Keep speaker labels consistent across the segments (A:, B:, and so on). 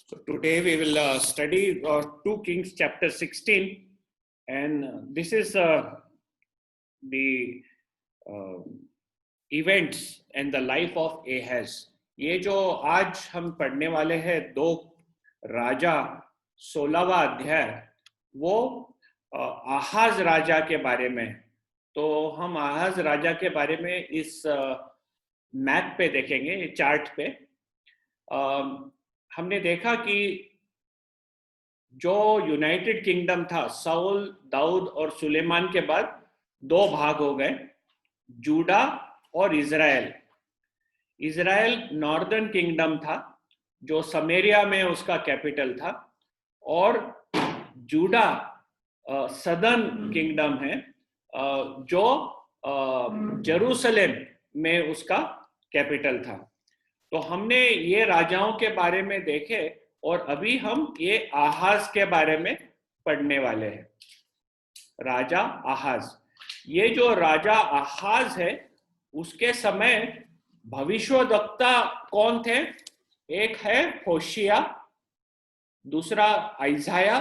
A: So today we will study 2 Kings chapter 16, and this is the events and the life of Ahaz. ये जो आज हम पढ़ने वाले हैं 2 राजा 16वां अध्याय, वो आहाज राजा के बारे में। तो हम आहाज राजा के बारे में इस मैप पे देखेंगे, चार्ट पे। हमने देखा कि जो यूनाइटेड किंगडम था, साउल, दाऊद और सुलेमान के बाद 2 भाग हो गए, जूडा और इजराइल। इजराइल नॉर्दर्न किंगडम था, जो समरिया में उसका कैपिटल था, और जूडा सदर्न किंगडम है, जो जेरूशलेम में उसका कैपिटल था। तो हमने ये राजाओं के बारे में देखे, और अभी हम ये आहाज के बारे में पढ़ने वाले हैं। राजा आहाज, ये जो राजा आहाज है, उसके समय भविष्यद्वक्ता कौन थे? एक है होशिया, दूसरा आइजाया,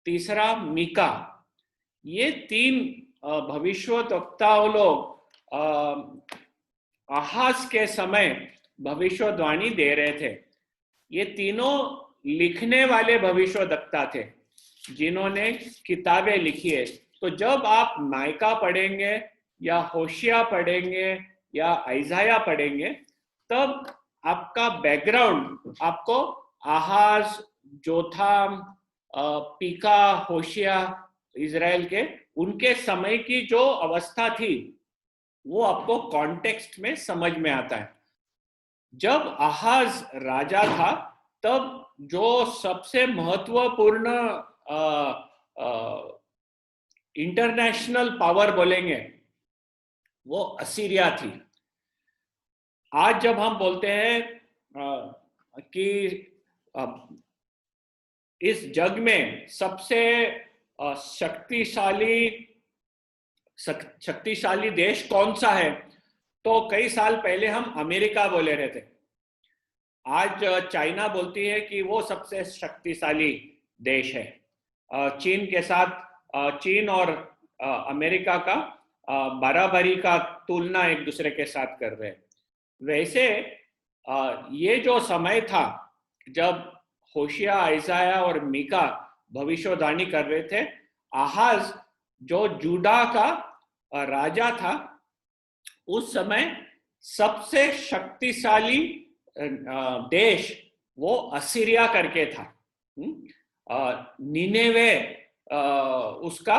A: तीसरा मीका। ये 3 भविष्यद्वक्ताओं लोग आहाज के समय भविष्यवाणी दे रहे थे। ये तीनों लिखने वाले भविष्यद्वक्ता थे, जिन्होंने किताबें लिखी है। तो जब आप माइका पढ़ेंगे या होशिया पढ़ेंगे या आइजाया पढ़ेंगे, तब आपका बैकग्राउंड आपको आहाज, जोथाम, पीका, होशिया, इजराइल के उनके समय की जो अवस्था थी, वो आपको कॉन्टेक्स्ट में समझ में आता है। जब आहाज राजा था, तब जो सबसे महत्वपूर्ण इंटरनेशनल पावर बोलेंगे, वो असीरिया थी। आज जब हम बोलते हैं कि इस जग में सबसे शक्तिशाली देश कौन सा है, तो कई साल पहले हम अमेरिका बोले रहे थे। आज चाइना बोलती है कि वो सबसे शक्तिशाली देश है। चीन के साथ चीन और अमेरिका का बराबरी का तुलना एक दूसरे के साथ कर रहे हैं। वैसे ये जो समय था जब होशिया, आइजाया और मीका भविष्यवाणी कर रहे थे, आहाज जो जूडा का राजा था, उस समय सबसे शक्तिशाली देश वो असीरिया करके था। निनेवे उसका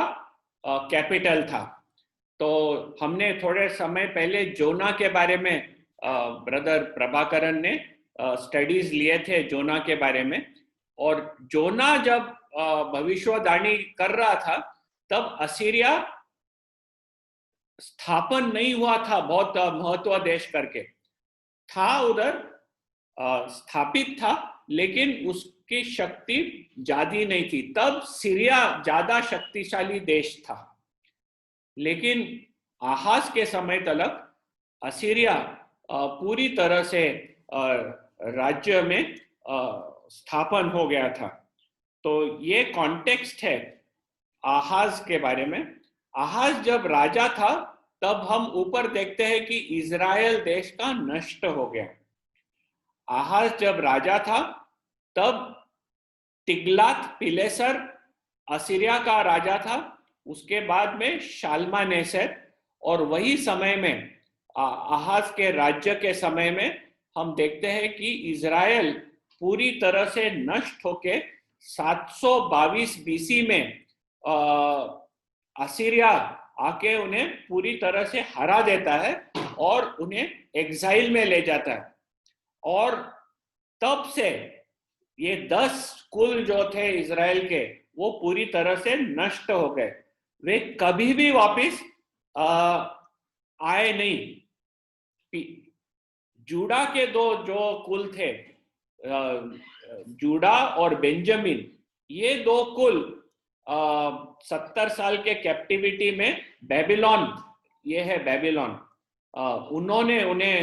A: कैपिटल था। तो हमने थोड़े समय पहले जोना के बारे में ब्रदर प्रभाकरन ने स्टडीज लिए थे जोना के बारे में। और जोना जब भविष्यवाणी कर रहा था, तब असीरिया स्थापन नहीं हुआ था, बहुत महत्व देश करके था, उधर स्थापित था, लेकिन उसकी शक्ति ज्यादा नहीं थी। तब सीरिया ज्यादा शक्तिशाली देश था। लेकिन आहाज के समय तक असीरिया पूरी तरह से राज्य में स्थापन हो गया था। तो ये कॉन्टेक्स्ट है आहाज के बारे में। आहाज जब राजा था, तब हम ऊपर देखते हैं कि इजराइल देश का नष्ट हो गया। आहाज जब राजा था, तब तिग्लात पिलेसर असीरिया का राजा था। उसके बाद में शाल्मानेसर, और वही समय में आहाज के राज्य के समय में हम देखते हैं कि इजराइल पूरी तरह से नष्ट होके 722 बीसी में असीरिया आके उन्हें पूरी तरह से हरा देता है और उन्हें एग्जाइल में ले जाता है। और तब से ये 10 कुल जो थे इजराइल के, वो पूरी तरह से नष्ट हो गए। वे कभी भी वापस आए नहीं। जूडा के 2 जो कुल थे, जूडा और बेंजामिन, ये 2 कुल 70 साल के कैप्टिविटी में बेबीलोन, ये है बेबीलोन, उन्होंने उन्हें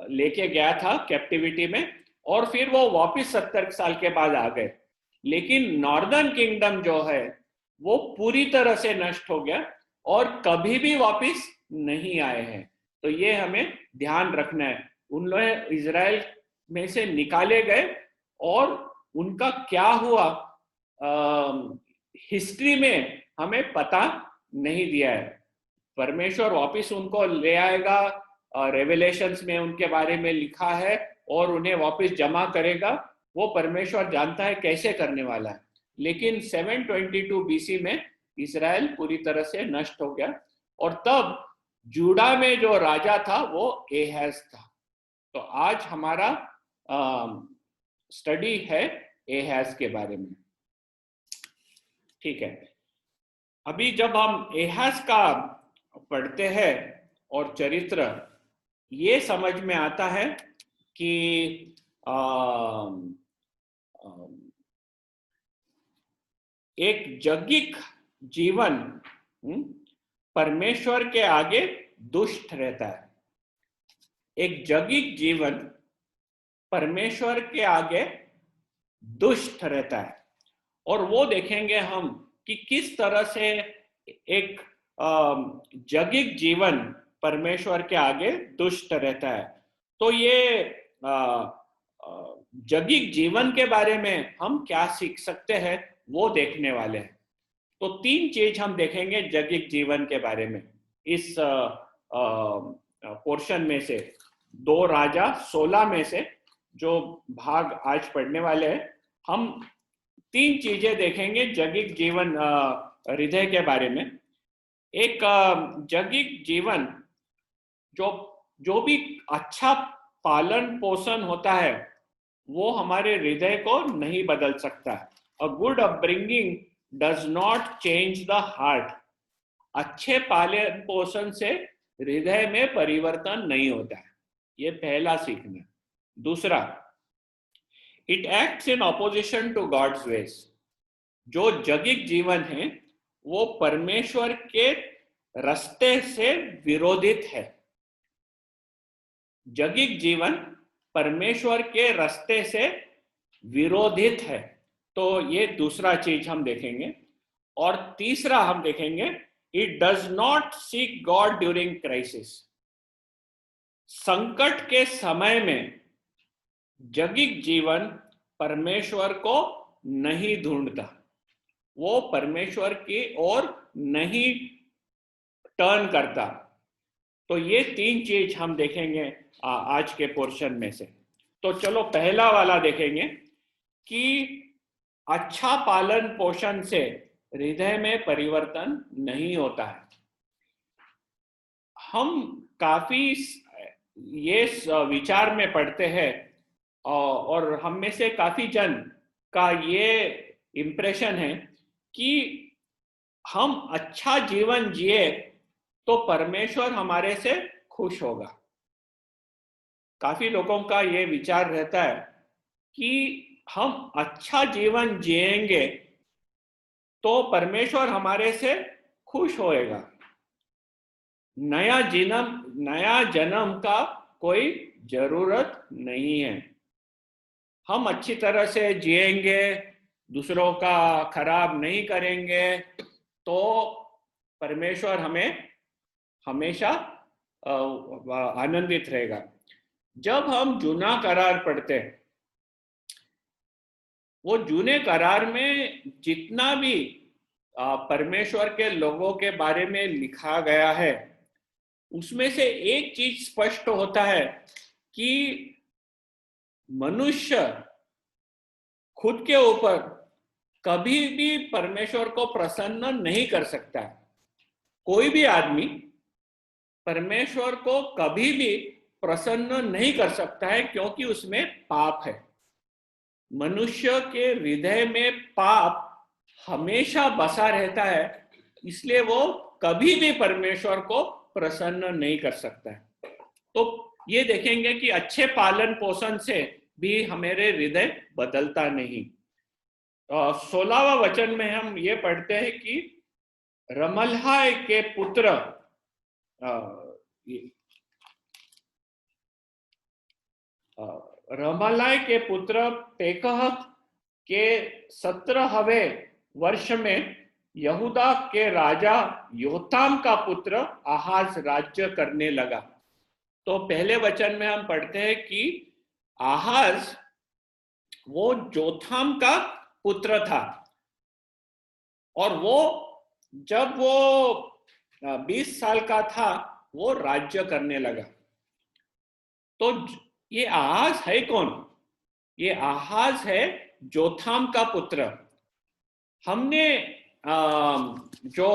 A: लेके गया था कैप्टिविटी में। और फिर वो वापस 70 साल के बाद आ गए। लेकिन नॉर्दर्न किंगडम जो है वो पूरी तरह से नष्ट हो गया और कभी भी वापस नहीं आए हैं। तो ये हमें ध्यान रखना है। उन लोग इजराइल में से निकाले गए और उनका क्या हुआ हिस्ट्री में हमें पता नहीं दिया है। परमेश्वर वापस उनको ले आएगा, रेवलेशंस में उनके बारे में लिखा है, और उन्हें वापस जमा करेगा। वो परमेश्वर जानता है कैसे करने वाला है। लेकिन 722 बीसी में इजराइल पूरी तरह से नष्ट हो गया, और तब जूडा में जो राजा था वो एहाज था। तो आज हमारा स्टडी है एहाज के बारे में। ठीक है, अभी जब हम एहाज का पढ़ते हैं और चरित्र, ये समझ में आता है कि एक जगिक जीवन परमेश्वर के आगे दुष्ट रहता है। एक जगिक जीवन परमेश्वर के आगे दुष्ट रहता है, और वो देखेंगे हम कि किस तरह से एक जगिक जीवन परमेश्वर के आगे दुष्ट रहता है। तो ये जगिक जीवन के बारे में हम क्या सीख सकते हैं वो देखने वाले हैं। तो 3 चीज हम देखेंगे जगिक जीवन के बारे में इस पोर्शन में से। 2 राजा 16 में से जो भाग आज पढ़ने वाले हैं, हम 3 चीजें देखेंगे जगिक जीवन हृदय के बारे में। एक जगिक जीवन जो भी अच्छा पालन पोषण होता है वो हमारे हृदय को नहीं बदल सकता। A good upbringing does not change the heart. अच्छे पालन पोषण से हृदय में परिवर्तन नहीं होता है। ये पहला सीखना। दूसरा, it acts in opposition to God's ways. जो जगिक जीवन है वो परमेश्वर के रास्ते से विरोधित है। जगिक जीवन परमेश्वर के रास्ते से विरोधित है। तो ये दूसरा चीज हम देखेंगे। और तीसरा हम देखेंगे, it does not seek God during crisis. संकट के समय में जगिक जीवन परमेश्वर को नहीं ढूंढता, वो परमेश्वर की ओर नहीं टर्न करता। तो ये 3 चीज हम देखेंगे आज के पोर्शन में से। तो चलो पहला वाला देखेंगे कि अच्छा पालन पोषण से हृदय में परिवर्तन नहीं होता है। हम काफी ये विचार में पढ़ते हैं, और हम में से काफी जन का ये इंप्रेशन है कि हम अच्छा जीवन जिए तो परमेश्वर हमारे से खुश होगा। काफी लोगों का ये विचार रहता है कि हम अच्छा जीवन जिएंगे तो परमेश्वर हमारे से खुश होएगा। नया जन्म का कोई जरूरत नहीं है। हम अच्छी तरह से जिएंगे, दूसरों का खराब नहीं करेंगे, तो परमेश्वर हमें हमेशा आनंदित रहेगा। जब हम जूना करार पढ़ते हैं, वो जूने करार में जितना भी परमेश्वर के लोगों के बारे में लिखा गया है, उसमें से एक चीज स्पष्ट होता है कि मनुष्य खुद के ऊपर कभी भी परमेश्वर को प्रसन्न नहीं कर सकता। कोई भी आदमी परमेश्वर को कभी भी प्रसन्न नहीं कर सकता है, क्योंकि उसमें पाप है। मनुष्य के हृदय में पाप हमेशा बसा रहता है, इसलिए वो कभी भी परमेश्वर को प्रसन्न नहीं कर सकता है। तो ये देखेंगे कि अच्छे पालन पोषण से भी हमारे हृदय बदलता नहीं। 16वां वचन में हम ये पढ़ते हैं कि रमल्हाय के पुत्र रमलाय के पुत्र पेकह के 17वें वर्ष में यहूदा के राजा योताम का पुत्र आहाज राज्य करने लगा। तो पहले वचन में हम पढ़ते हैं कि आहाज वो जोथाम का पुत्र था, और वो जब वो 20 साल का था वो राज्य करने लगा। तो ये आहाज है कौन? ये आहाज है जोथाम का पुत्र। हमने जो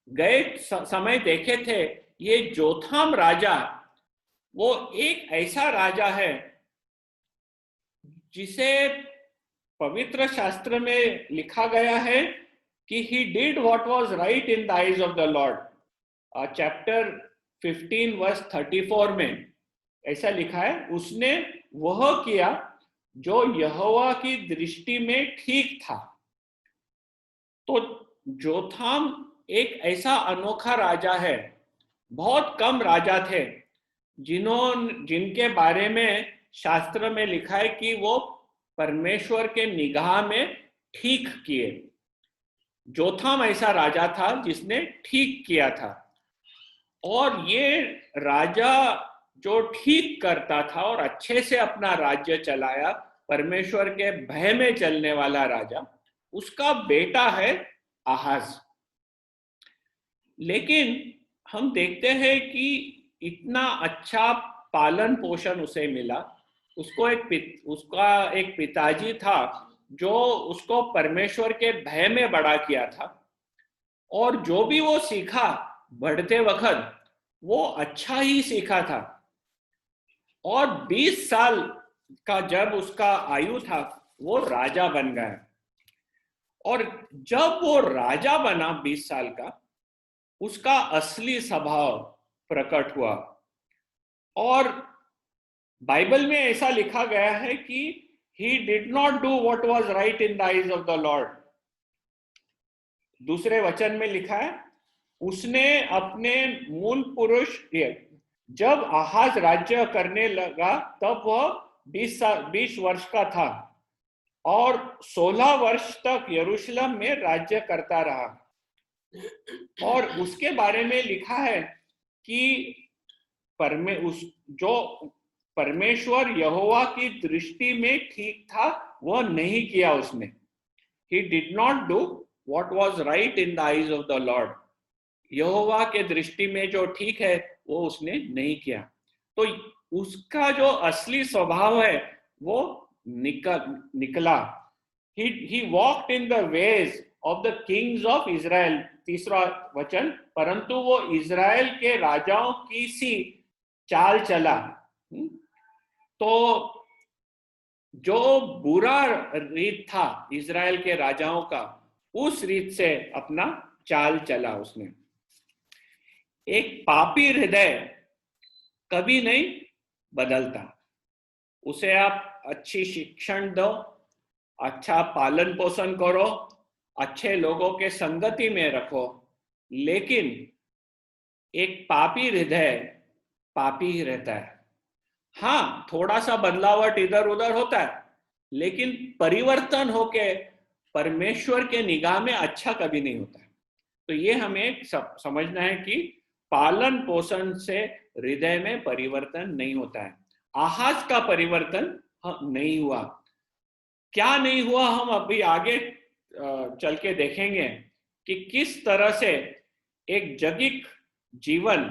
A: गए समय देखे थे, ये जोथाम राजा वो एक ऐसा राजा है जिसे पवित्र शास्त्र में लिखा गया है कि he did what was right in the eyes of the Lord। Chapter 15 verse 34 में ऐसा लिखा है, उसने वह किया जो यहोवा की दृष्टि में ठीक था। तो जोथाम एक ऐसा अनोखा राजा है। बहुत कम राजा थे जिनके बारे में शास्त्र में लिखा है कि वो परमेश्वर के निगाह में ठीक किए। जोथाम ऐसा राजा था जिसने ठीक किया था, और ये राजा जो ठीक करता था और अच्छे से अपना राज्य चलाया, परमेश्वर के भय में चलने वाला राजा, उसका बेटा है आहाज। लेकिन हम देखते हैं कि इतना अच्छा पालन पोषण उसे मिला। उसका एक पिताजी था जो उसको परमेश्वर के भय में बड़ा किया था, और जो भी वो सीखा बढ़ते वक्त वो अच्छा ही सीखा था। और 20 साल का जब उसका आयु था वो राजा बन गया, और जब वो राजा बना 20 साल का, उसका असली स्वभाव प्रकट हुआ। और बाइबल में ऐसा लिखा गया है कि he did not do what was right in the eyes of the Lord। दूसरे वचन में लिखा है, उसने अपने मूल पुरुष, जब आहाज राज्य करने लगा तब वह 20 वर्ष का था, और 16 वर्ष तक यरूशलेम में राज्य करता रहा। और उसके बारे में लिखा है कि जो परमेश्वर यहोवा की दृष्टि में ठीक था वह नहीं किया उसने। He did not do what was right in the eyes of the Lord। यहोवा के दृष्टि में जो ठीक है वो उसने नहीं किया। तो उसका जो असली स्वभाव है वो निकला। He walked in the ways of the kings of Israel। तीसरा वचन, परंतु वो इज़राइल के राजाओं की सी चाल चला। तो जो बुरा रीत था इज़राइल के राजाओं का, उस रीत से अपना चाल चला उसने। एक पापी हृदय कभी नहीं बदलता। उसे आप अच्छी शिक्षण दो, अच्छा पालन पोषण करो, अच्छे लोगों के संगति में रखो, लेकिन एक पापी हृदय पापी ही रहता है। हाँ, थोड़ा सा बदलावट इधर उधर होता है, लेकिन परिवर्तन होके परमेश्वर के निगाह में अच्छा कभी नहीं होता है। तो ये हमें समझना है कि पालन पोषण से हृदय में परिवर्तन नहीं होता है। आहाज का परिवर्तन नहीं हुआ। क्या नहीं हुआ, हम अभी आगे चल के देखेंगे कि किस तरह से एक जगिक जीवन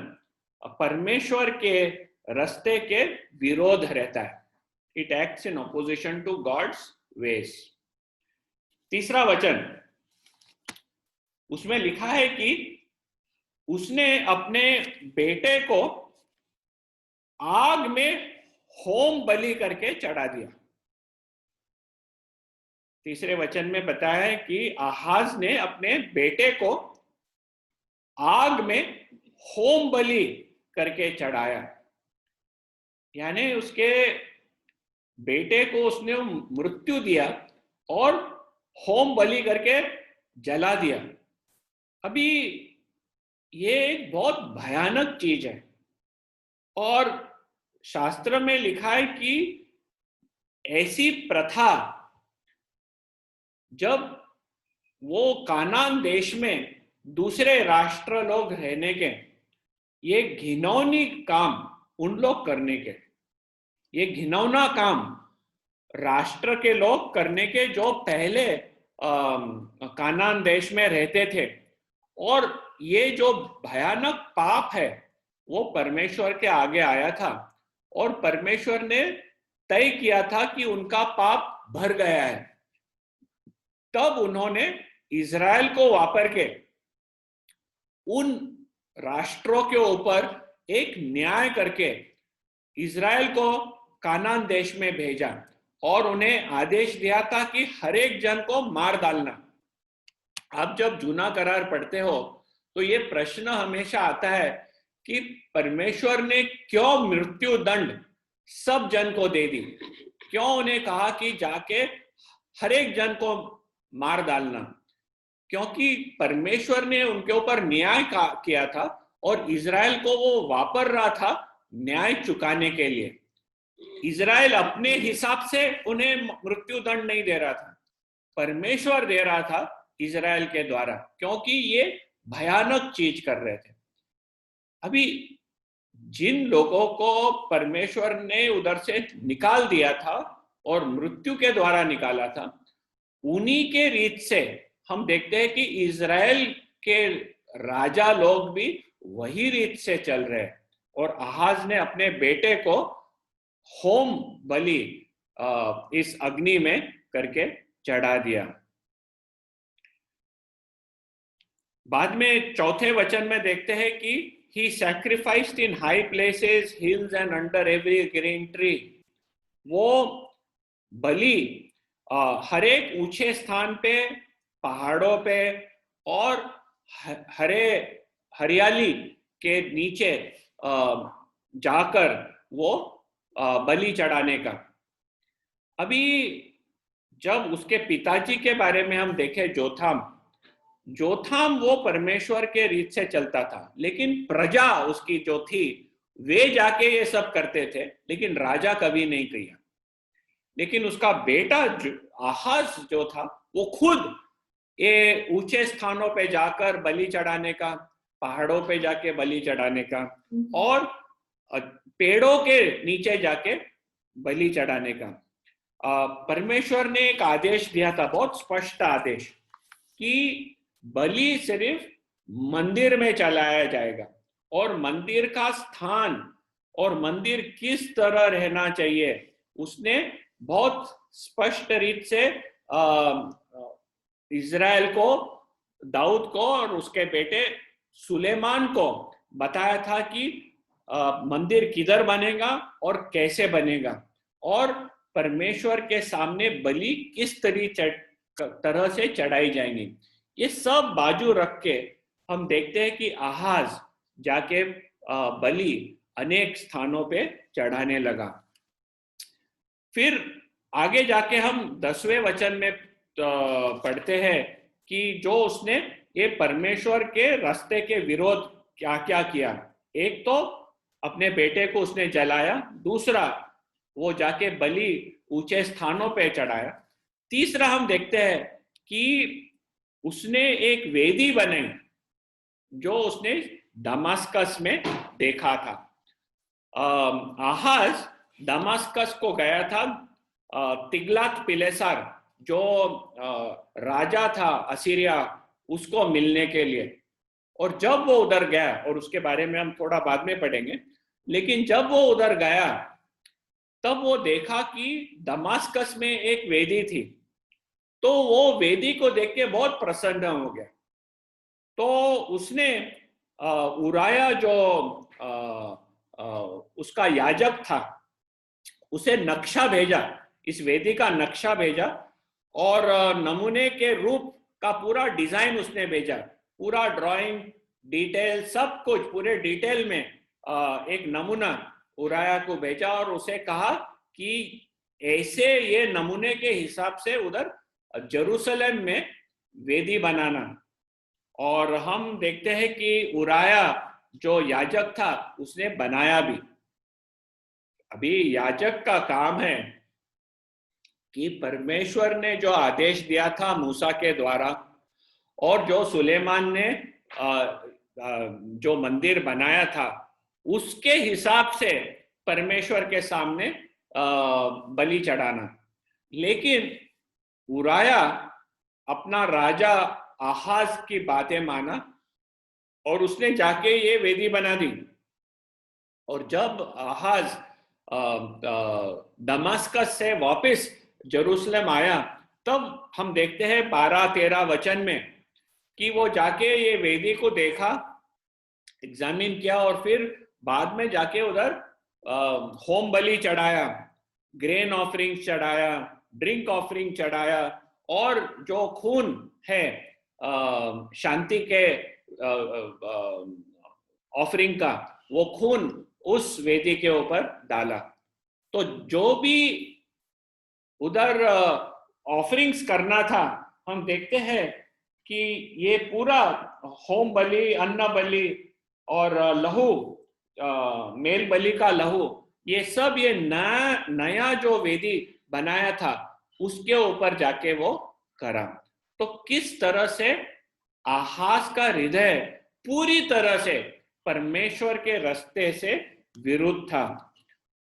A: परमेश्वर के रास्ते के विरोध रहता है। It acts in opposition to God's ways. तीसरा वचन, उसमें लिखा है कि उसने अपने बेटे को आग में होम बलि करके चढ़ा दिया। तीसरे वचन में बताया है कि आहाज ने अपने बेटे को आग में होम बलि करके चढ़ाया, यानी उसके बेटे को उसने मृत्यु दिया और होम बलि करके जला दिया। अभी ये एक बहुत भयानक चीज है। और शास्त्र में लिखा है कि ऐसी प्रथा जब वो कानान देश में दूसरे राष्ट्र लोग रहने के, ये घिनौनी काम उन लोग करने के, ये घिनौना काम राष्ट्र के लोग करने के जो पहले कानान देश में रहते थे, और ये जो भयानक पाप है वो परमेश्वर के आगे आया था और परमेश्वर ने तय किया था कि उनका पाप भर गया है। तब उन्होंने इज़राइल को वापर के उन राष्ट्रों के ऊपर एक न्याय करके इज़राइल को कानान देश में भेजा और उन्हें आदेश दिया था कि हर एक जन को मार डालना। आप जब जूना करार पढ़ते हो तो ये प्रश्न हमेशा आता है कि परमेश्वर ने क्यों मृत्यु दंड सब जन को दे दी, क्यों उन्हें कहा कि जाके हर एक जन को मार डालना? क्योंकि परमेश्वर ने उनके ऊपर न्याय किया था और इज़राइल को वो वापर रहा था न्याय चुकाने के लिए। इज़राइल अपने हिसाब से उन्हें मृत्यु दंड नहीं दे रहा था, परमेश्वर दे रहा था इज़राइल के द्वारा, क्योंकि ये भयानक चीज कर रहे थे। अभी जिन लोगों को परमेश्वर ने उधर से निकाल दिया था और मृत्यु के द्वारा निकाला था, उन्हीं के रीत से हम देखते हैं कि इज़राइल के राजा लोग भी वही रीत से चल रहे हैं। और आहाज ने अपने बेटे को होम बलि इस अग्नि में करके चढ़ा दिया। बाद में चौथे वचन में देखते हैं कि he sacrificed in high places, hills and under every green tree. वो बलि हर एक ऊंचे स्थान पे, पहाड़ों पे और हरियाली के नीचे जाकर वो बलि चढ़ाने का। अभी जब उसके पिताजी के बारे में हम देखें, जोथाम वो परमेश्वर के रीत से चलता था, लेकिन प्रजा उसकी जो थी वे जाके ये सब करते थे, लेकिन राजा कभी नहीं किया। लेकिन उसका बेटा आहाज जो था वो खुद ये ऊंचे स्थानों पे जाकर बलि चढ़ाने का, पहाड़ों पे जाके बलि चढ़ाने का और पेड़ों के नीचे जाके बलि चढ़ाने का। परमेश्वर ने एक आदेश दिया था, बहुत स्पष्ट आदेश, कि बलि सिर्फ मंदिर में चलाया जाएगा और मंदिर का स्थान और मंदिर किस तरह रहना चाहिए उसने बहुत स्पष्ट रीत से इज़राइल को, दाऊद को और उसके बेटे सुलेमान को बताया था कि मंदिर किधर बनेगा और कैसे बनेगा और परमेश्वर के सामने बलि किस तरह से चढ़ाई जाएंगी। ये सब बाजू रख के हम देखते हैं कि आहाज जाके बलि अनेक स्थानों पे चढ़ाने लगा। फिर आगे जाके हम 10वें वचन में पढ़ते हैं कि जो उसने ये परमेश्वर के रास्ते के विरोध क्या क्या किया। एक तो अपने बेटे को उसने जलाया, दूसरा वो जाके बलि ऊंचे स्थानों पे चढ़ाया, तीसरा हम देखते हैं कि उसने एक वेदी बनाई जो उसने दमास्कस में देखा था। आहाज दमास्कस को गया था तिग्लत पिलेसर जो राजा था असीरिया, उसको मिलने के लिए। और जब वो उधर गया, और उसके बारे में हम थोड़ा बाद में पढ़ेंगे, लेकिन जब वो उधर गया तब वो देखा कि दमास्कस में एक वेदी थी, तो वो वेदी को देख के बहुत प्रसन्न हो गया। तो उसने उराया जो उसका याजक था उसे नक्शा भेजा, इस वेदी का नक्शा भेजा और नमूने के रूप का पूरा डिजाइन उसने भेजा, पूरा ड्राइंग डिटेल सब कुछ पूरे डिटेल में एक नमूना उराया को भेजा और उसे कहा कि ऐसे ये नमूने के हिसाब से उधर जेरूसलम में वेदी बनाना। और हम देखते हैं कि उराया जो याजक था उसने बनाया भी, अभी याजक का काम है कि परमेश्वर ने जो आदेश दिया था मूसा के द्वारा, और जो सुलेमान ने जो मंदिर बनाया था, उसके हिसाब से परमेश्वर के सामने बलि चढ़ाना। लेकिन उराया अपना राजा आहाज की बातें माना और उसने जाके ये वेदी बना दी। और जब आहाज दमास्कस से वापस जेरूसलम आया, तब हम देखते हैं 12-13 वचन में कि वो जाके ये वेदी को देखा, एग्जामिन किया, और फिर बाद में जाके उधर होम बलि चढ़ाया, ग्रेन ऑफरिंग चढ़ाया, ड्रिंक ऑफरिंग चढ़ाया, और जो खून है शांति के ऑफरिंग का, वो खून उस वेदी के ऊपर डाला। तो जो भी उधर ऑफरिंग्स करना था, हम देखते हैं कि ये पूरा होम बलि, अन्न बलि और लहू, मेल बलि का लहू, ये सब ये नया जो वेदी बनाया था उसके ऊपर जाके वो करा। तो किस तरह से आहाज का हृदय पूरी तरह से परमेश्वर के रास्ते से विरुद्ध था।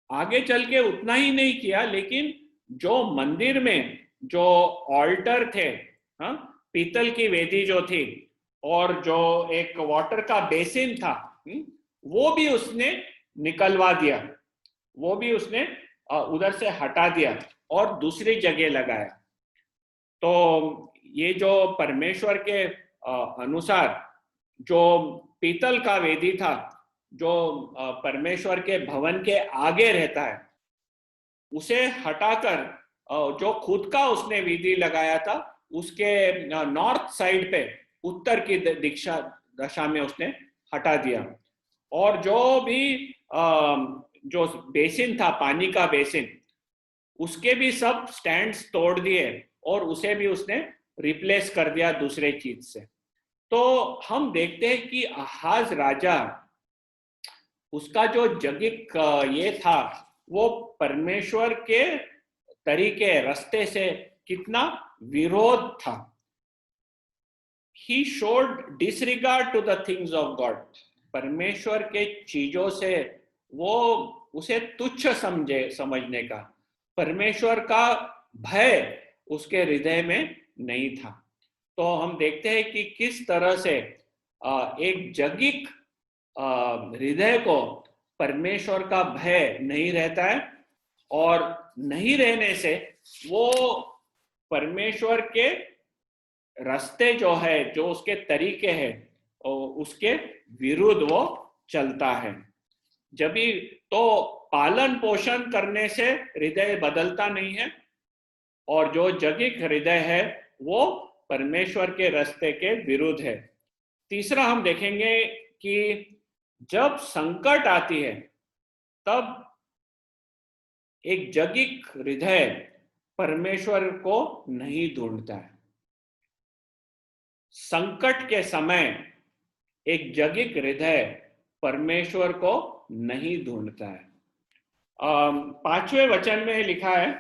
A: आगे चल के उतना ही नहीं किया, लेकिन जो मंदिर में जो ऑल्टर थे, हाँ, पीतल की वेदी जो थी, और जो एक वाटर का बेसिन था, वो भी उसने निकलवा दिया, वो भी उसने उधर से हटा दिया और दूसरी जगह लगाया। तो ये जो परमेश्वर के अनुसार जो पीतल का वेदी था, जो परमेश्वर के भवन के आगे रहता है, उसे हटाकर जो खुद का उसने वेदी लगाया था, उसके नॉर्थ साइड पे, उत्तर की दिशा में उसने हटा दिया। और जो भी जो बेसिन था, पानी का बेसिन, उसके भी सब स्टैंड्स तोड़ दिए और उसे भी उसने रिप्लेस कर दिया दूसरे चीज से। तो हम देखते हैं कि आहाज राजा, उसका जो जगिक ये था, वो परमेश्वर के तरीके, रास्ते से कितना विरोध था। He showed disregard to the things of God. परमेश्वर के चीजों से वो उसे तुच्छ समझने का, परमेश्वर का भय उसके हृदय में नहीं था। तो हम देखते हैं कि किस तरह से एक जगिक हृदय को परमेश्वर का भय नहीं रहता है, और नहीं रहने से वो परमेश्वर के रास्ते जो है, जो उसके तरीके हैं, उसके विरुद्ध वो चलता है। जब भी तो पालन पोषण करने से हृदय बदलता नहीं है, और जो जगिक हृदय है वो परमेश्वर के रास्ते के विरुद्ध है। तीसरा हम देखेंगे कि जब संकट आती है, तब एक जगिक हृदय परमेश्वर को नहीं ढूंढता है। संकट के समय एक जगिक हृदय परमेश्वर को नहीं ढूंढता है। 5वें वचन में लिखा है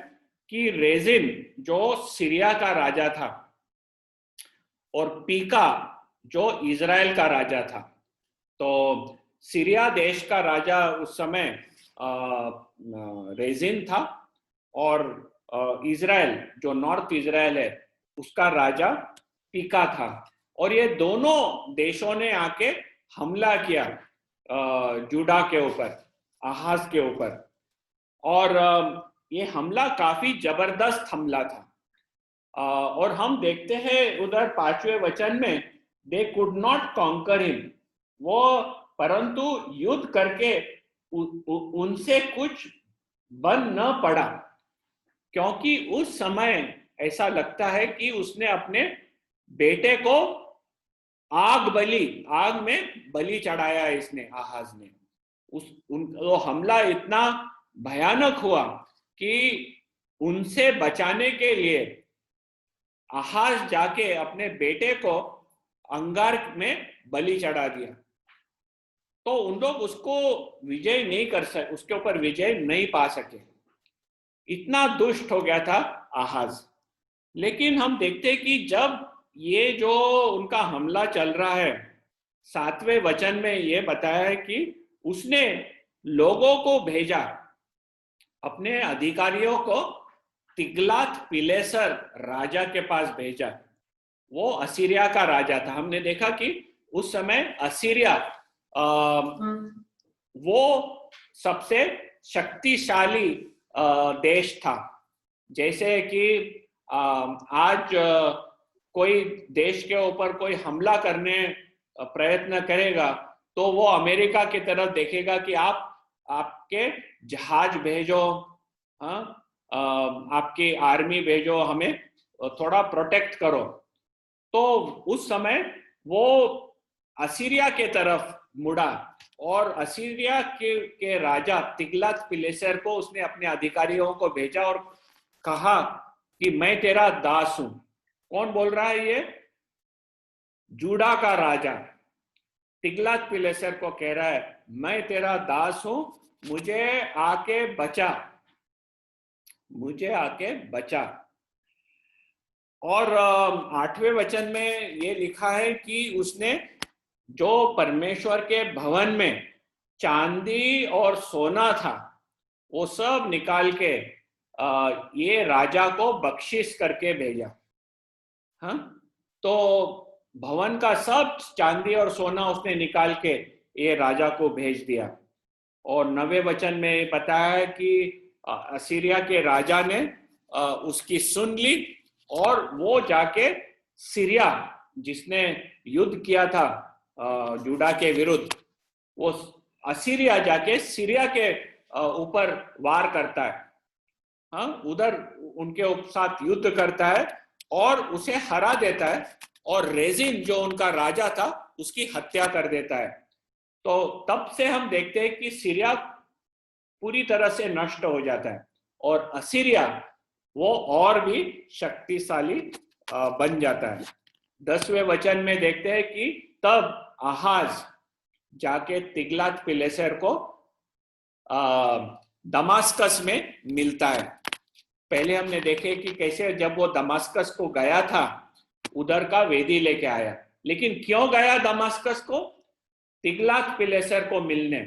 A: कि रेजिन जो सीरिया का राजा था, और पीका जो इजराइल का राजा था। तो सीरिया देश का राजा उस समय रेजिन था, और इजराइल जो नॉर्थ इजराइल है उसका राजा पीका था। और ये दोनों देशों ने आके हमला किया जूडा के ऊपर, आहाज के ऊपर, और ये हमला काफी जबरदस्त हमला था। और हम देखते हैं उधर 5वें वचन में, they could not conquer him, वो परंतु युद्ध करके उनसे कुछ बन न पड़ा, क्योंकि उस समय ऐसा लगता है कि उसने अपने बेटे को आग में बलि चढ़ाया इसने, आहाज ने। वो हमला इतना भयानक हुआ कि उनसे बचाने के लिए आहाज जाके अपने बेटे को अंगार में बलि चढ़ा दिया। तो उन लोग उसको विजय नहीं कर सके, उसके ऊपर विजय नहीं पा सके। इतना दुष्ट हो गया था आहाज। लेकिन हम देखते हैं कि जब ये जो उनका हमला चल रहा है, 7वें वचन में ये बताया है कि उसने लोगों को भेजा, अपने अधिकारियों को तिग्लात पिलेसर राजा के पास भेजा। वो असीरिया का राजा था। हमने देखा कि उस समय असीरिया वो सबसे शक्तिशाली देश था। जैसे कि आज कोई देश के ऊपर कोई हमला करने प्रयत्न करेगा तो वो अमेरिका की तरफ देखेगा कि आप आपके जहाज भेजो, आपकी आर्मी भेजो, हमें थोड़ा प्रोटेक्ट करो। तो उस समय वो असीरिया के तरफ मुड़ा और असीरिया के राजा तिग्लत पिलेसर को उसने अपने अधिकारियों को भेजा और कहा कि मैं तेरा दास हूं। कौन बोल रहा है? ये जूडा का राजा तिग्लत पिलेसर को कह रहा है, मैं तेरा दास हूं, मुझे आके बचा, मुझे आके बचा। और 8वें वचन में ये लिखा है कि उसने जो परमेश्वर के भवन में चांदी और सोना था वो सब निकाल के ये राजा को बख्शिश करके भेजा। हाँ, तो भवन का सब चांदी और सोना उसने निकाल के ये राजा को भेज दिया। और 9वें वचन में बताया है कि असीरिया के राजा ने उसकी सुन ली और वो जाके सीरिया, जिसने युद्ध किया था जूडा के विरुद्ध, वो असीरिया जाके सीरिया के ऊपर वार करता है। हाँ, उधर उनके साथ युद्ध करता है और उसे हरा देता है और रेजिन जो उनका राजा था उसकी हत्या कर देता है। तो तब से हम देखते हैं कि सीरिया पूरी तरह से नष्ट हो जाता है और असीरिया वो और भी शक्तिशाली बन जाता है। 10वें वचन में देखते हैं कि तब आहाज जाके तिग्लत पिलेसर को दमास्कस में मिलता है। पहले हमने देखे कि कैसे जब वो दमास्कस को गया था उधर का वेदी लेके आया, लेकिन क्यों गया दमास्कस को? तिग्लत पिलेसर को मिलने,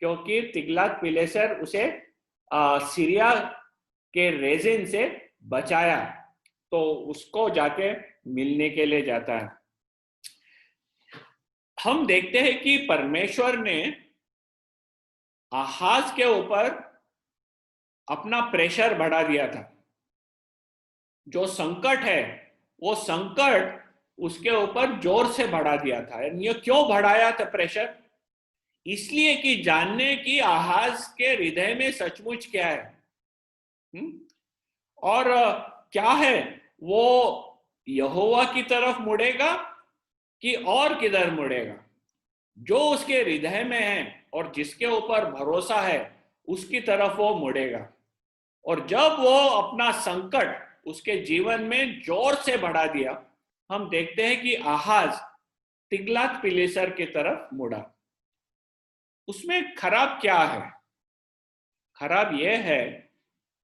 A: क्योंकि तिग्लत पिलेसर उसे सीरिया के रेजिन से बचाया, तो उसको जाके मिलने के लिए जाता है। हम देखते हैं कि परमेश्वर ने आहाज के ऊपर अपना प्रेशर बढ़ा दिया था। जो संकट है वो संकट उसके ऊपर जोर से बढ़ा दिया था। ये क्यों बढ़ाया था प्रेशर? इसलिए कि जानने की आहाज के हृदय में सचमुच क्या है। और क्या है, वो यहोवा की तरफ मुड़ेगा कि और किधर मुड़ेगा? जो उसके हृदय में है और जिसके ऊपर भरोसा है उसकी तरफ वो मुड़ेगा। और जब वो अपना संकट उसके जीवन में जोर से बढ़ा दिया, हम देखते हैं कि आहाज तिग्लत पिलेसर की तरफ मुड़ा। उसमें खराब क्या है? खराब यह है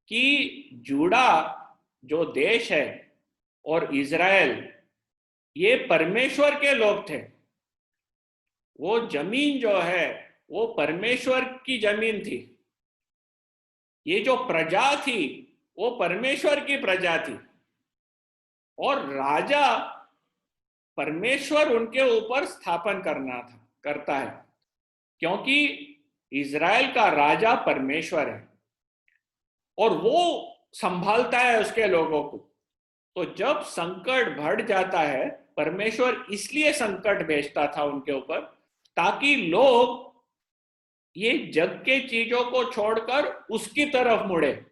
A: कि जूडा जो देश है और इज़राइल, ये परमेश्वर के लोग थे। वो जमीन जो है वो परमेश्वर की जमीन थी। ये जो प्रजा थी वो परमेश्वर की प्रजा थी और राजा परमेश्वर उनके ऊपर स्थापन करता है, क्योंकि इज़राइल का राजा परमेश्वर है और वो संभालता है उसके लोगों को। तो जब संकट बढ़ जाता है, परमेश्वर इसलिए संकट भेजता था उनके ऊपर ताकि लोग ये जग के चीजों को छोड़कर उसकी तरफ मुड़े,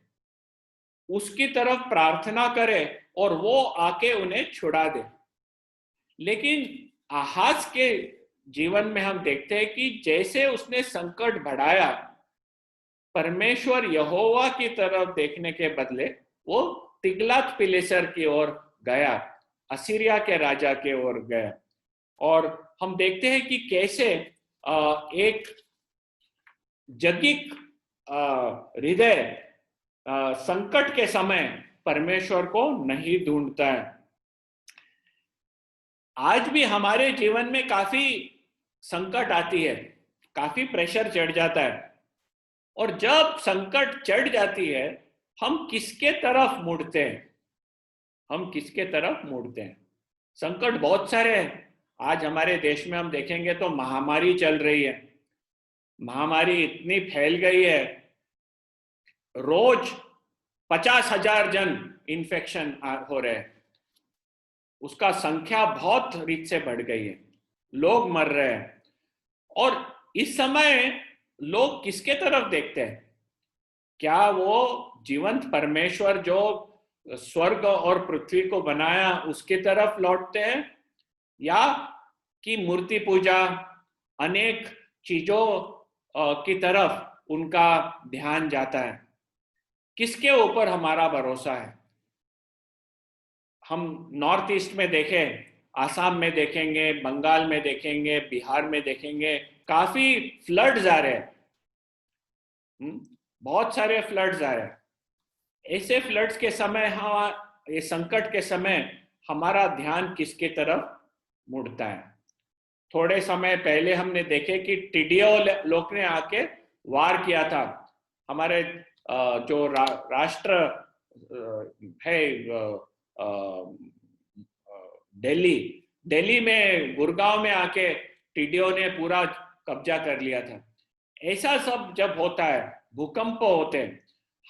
A: उसकी तरफ प्रार्थना करे और वो आके उन्हें छुड़ा दे। लेकिन आहाज के जीवन में हम देखते हैं कि जैसे उसने संकट बढ़ाया, परमेश्वर यहोवा की तरफ देखने के बदले वो तिग्लत पिलेसर की ओर गया, असीरिया के राजा के ओर गया। और हम देखते हैं कि कैसे एक जगिक हृदय संकट के समय परमेश्वर को नहीं ढूंढता है। आज भी हमारे जीवन में काफी संकट आती है, काफी प्रेशर चढ़ जाता है, और जब संकट चढ़ जाती है हम किसके तरफ मुड़ते हैं? हम किसके तरफ मुड़ते हैं? संकट बहुत सारे हैं। आज हमारे देश में हम देखेंगे तो महामारी चल रही है। महामारी इतनी फैल गई है, रोज 50,000 जन इन्फेक्शन हो रहे हैं। उसका संख्या बहुत रीत से बढ़ गई है, लोग मर रहे हैं। और इस समय लोग किसके तरफ देखते हैं? क्या वो जीवंत परमेश्वर जो स्वर्ग और पृथ्वी को बनाया उसकी तरफ लौटते हैं, या कि मूर्ति पूजा, अनेक चीजों की तरफ उनका ध्यान जाता है? किसके ऊपर हमारा भरोसा है? हम नॉर्थ ईस्ट में देखें, आसाम में देखेंगे, बंगाल में देखेंगे, बिहार में देखेंगे, काफी फ्लड्स आ रहे हैं। बहुत सारे फ्लड्स आ रहे हैं। ऐसे फ्लड्स के समय, ये संकट के समय हमारा ध्यान किसके तरफ मुड़ता है? थोड़े समय पहले हमने देखे कि टिड्डियों लोग ने आके वार किया था। हमारे जो राष्ट्र है दिल्ली में, गुड़गांव में आके टिड्डियों ने पूरा कब्जा कर लिया था। ऐसा सब जब होता है, भूकंप होते हैं,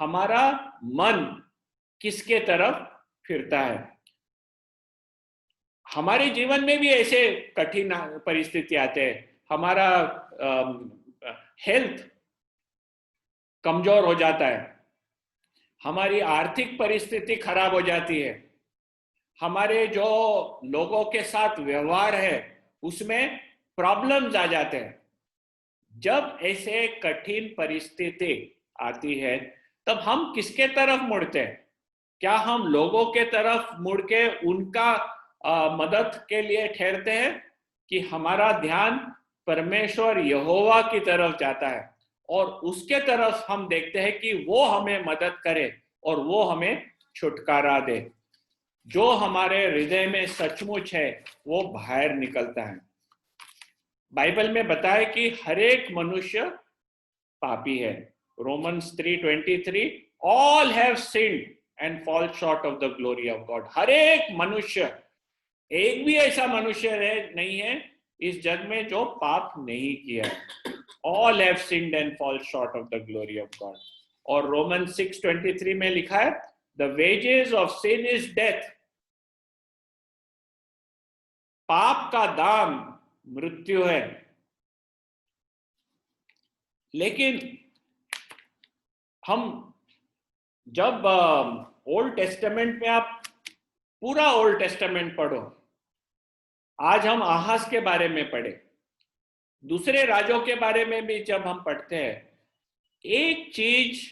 A: हमारा मन किसके तरफ फिरता है? हमारे जीवन में भी ऐसे कठिन परिस्थिति आते हैं। हमारा हेल्थ कमजोर हो जाता है, हमारी आर्थिक परिस्थिति खराब हो जाती है, हमारे जो लोगों के साथ व्यवहार है उसमें प्रॉब्लम्स आ जाते हैं। जब ऐसे कठिन परिस्थिति आती है तब हम किसके तरफ मुड़ते हैं? क्या हम लोगों के तरफ मुड़ के उनका मदद के लिए ठहरते हैं, कि हमारा ध्यान परमेश्वर यहोवा की तरफ जाता है और उसके तरफ हम देखते हैं कि वो हमें मदद करे और वो हमें छुटकारा दे? जो हमारे हृदय में सचमुच है वो बाहर निकलता है। बाइबल में बताया कि हर एक मनुष्य पापी है। Romans 3:23, all have sinned and fall short of the glory of God. हर एक मनुष्य, एक भी ऐसा मनुष्य नहीं है इस जग में जो पाप नहीं किया। All have sinned and fall short of the glory of God. और रोमन्स 6:23 में लिखा है, the wages of sin is death. पाप का दाम मृत्यु है। लेकिन हम जब ओल्ड टेस्टामेंट में, आप पूरा ओल्ड टेस्टामेंट पढ़ो, आज हम आहाज के बारे में पढ़े, दूसरे राजों के बारे में भी जब हम पढ़ते हैं, एक चीज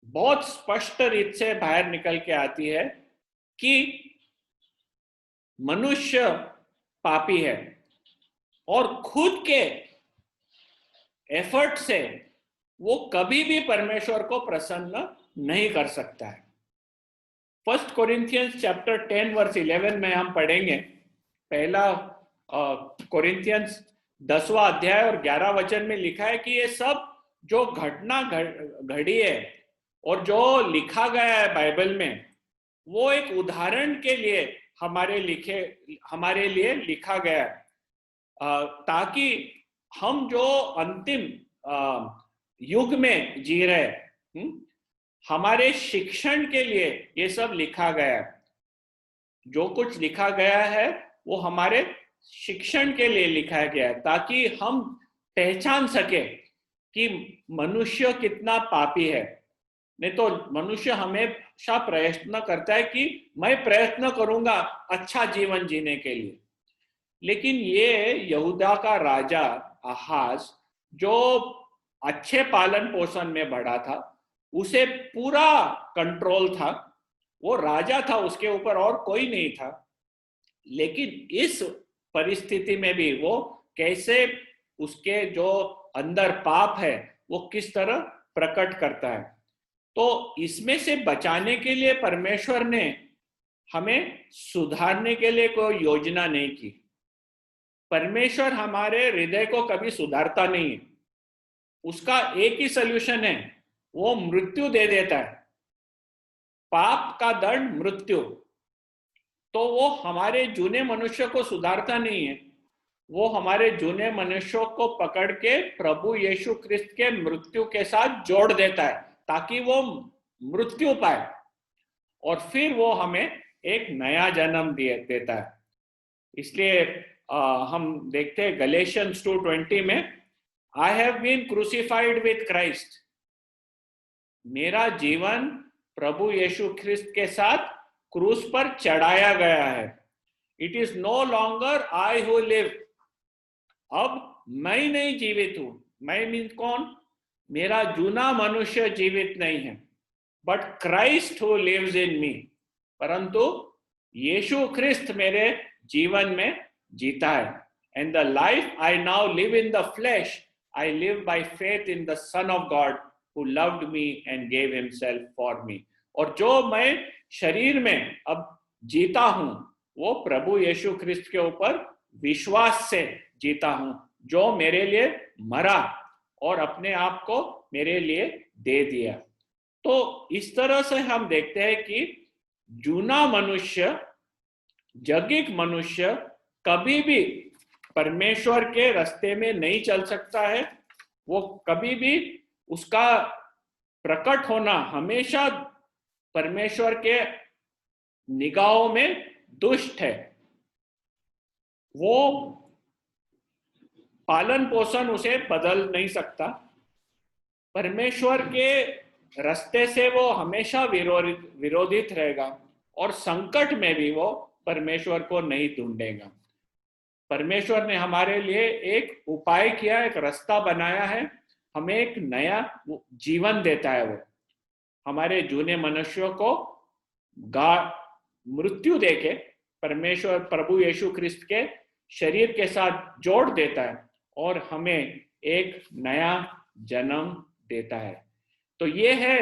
A: बहुत स्पष्ट रीत से बाहर निकल के आती है कि मनुष्य पापी है और खुद के एफर्ट से वो कभी भी परमेश्वर को प्रसन्न नहीं कर सकता है। 1 कोरिन्थियंस चैप्टर 10 वर्स 11 में हम पढ़ेंगे। पहला कोरिन्थियंस 10वां अध्याय और 11 वचन में लिखा है कि ये सब जो घटना घड़ी है और जो लिखा गया है बाइबल में, वो एक उदाहरण के लिए हमारे लिए लिखा गया है, ताकि हम जो अंतिम युग में जी रहे, हमारे शिक्षण के लिए ये सब लिखा गया है। जो कुछ लिखा गया है वो हमारे शिक्षण के लिए लिखा गया है, ताकि हम पहचान सके कि मनुष्य कितना पापी है। नहीं तो मनुष्य हमेशा प्रयत्न करता है कि मैं प्रयत्न करूंगा अच्छा जीवन जीने के लिए। लेकिन ये यहूदा का राजा आहाज, जो अच्छे पालन पोषण में बढ़ा था, उसे पूरा कंट्रोल था, वो राजा था, उसके ऊपर और कोई नहीं था। लेकिन इस परिस्थिति में भी वो कैसे उसके जो अंदर पाप है वो किस तरह प्रकट करता है। तो इसमें से बचाने के लिए परमेश्वर ने हमें सुधारने के लिए कोई योजना नहीं की। परमेश्वर हमारे हृदय को कभी सुधारता नहीं है। उसका एक ही सॉल्यूशन है, वो मृत्यु दे देता है। पाप का दंड मृत्यु। तो वो हमारे जूने मनुष्य को सुधारता नहीं है, वो हमारे जूने मनुष्यों को पकड़ के प्रभु यीशु क्रिस्त के मृत्यु के साथ जोड़ देता है ताकि वो मृत्यु पाए और फिर वो हमें एक नया जन्म देता है। इसलिए हम देखते हैं गलेशियंस 2:20 में, I have been crucified with Christ. मेरा जीवन प्रभु यीशु ख्रिस्त के साथ क्रूस पर चढ़ाया गया है। It is no longer I who live. अब मैं नहीं जीवित हूं। मैं मीन कौन? मेरा जूना मनुष्य जीवित नहीं है, but Christ who lives in me. परंतु यीशु ख्रिस्त मेरे जीवन में जीता है। And the life I now live in the flesh, I live by faith in the son of God who loved me and gave himself for me. और जो मैं शरीर में अब जीता हूं वो प्रभु यीशु ख्रिस्त के ऊपर विश्वास से जीता हूं, जो मेरे लिए मरा और अपने आप को मेरे लिए दे दिया। तो इस तरह से हम देखते हैं कि जूना मनुष्य, जगिक मनुष्य कभी भी परमेश्वर के रास्ते में नहीं चल सकता है। वो कभी भी, उसका प्रकट होना हमेशा परमेश्वर के निगाहों में दुष्ट है। वो पालन पोषण उसे बदल नहीं सकता। परमेश्वर के रास्ते से वो हमेशा विरोधित रहेगा और संकट में भी वो परमेश्वर को नहीं ढूंढेगा। परमेश्वर ने हमारे लिए एक उपाय किया, एक रास्ता बनाया है, हमें एक नया जीवन देता है। वो हमारे जूने मनुष्यों को मृत्यु देके परमेश्वर प्रभु यीशु ख्रिस्त के शरीर के साथ जोड़ देता है और हमें एक नया जन्म देता है। तो ये है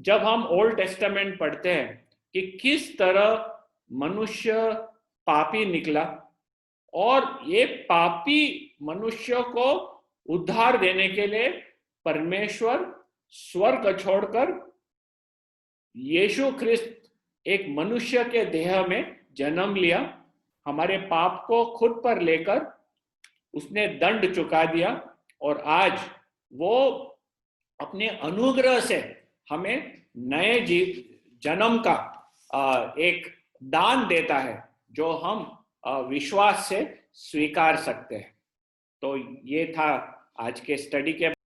A: जब हम ओल्ड टेस्टामेंट पढ़ते हैं कि किस तरह मनुष्य पापी निकला और ये पापी मनुष्य को उद्धार देने के लिए परमेश्वर स्वर्ग छोड़कर यीशु ख्रिस्त एक मनुष्य के देह में जन्म लिया, हमारे पाप को खुद पर लेकर उसने दंड चुका दिया और आज वो अपने अनुग्रह से हमें नए जन्म का एक दान देता है जो हम विश्वास से स्वीकार सकते हैं। तो ये था आज के स्टडी के